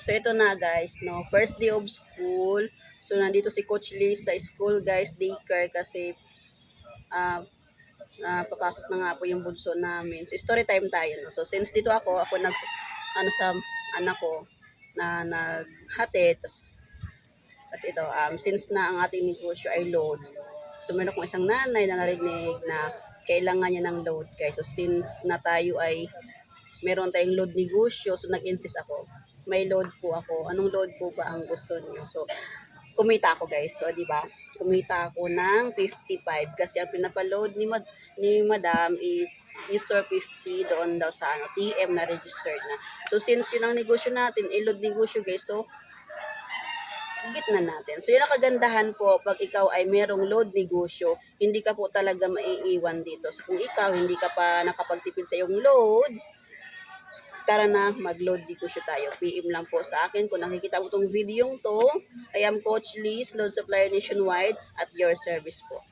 So ito na guys, no, first day of school. So nandito si Coach Liz sa school guys, daycare kasi ah papasok na nga po yung bunso namin. So story time tayo, no. So since dito ako sa anak ko na naghatid, tas ito since na ang ating negosyo ay load. So meron akong isang nanay na narinig na kailangan niya ng load guys. So since na tayo ay meron tayong load negosyo, so nag-insist ako. May load po ako. Anong load po ba ang gusto niyo? So kumita ako guys. So di ba? Kumita ako ng 55 kasi ang pinapa-load ni Madam is Mr. 50 doon daw sa TM na registered na. So since yun ang negosyo natin, load negosyo guys. So gitna natin. So yun ang kagandahan po pag ikaw ay merong load negosyo, hindi ka po talaga maiiwan dito. So kung ikaw hindi ka pa nakapagtipid sa iyong load, tara na, mag-load negosyo tayo. PM lang po sa akin kung nakikita mo tong video to. I am Coach Liz, Load Supplier Nationwide at your service po.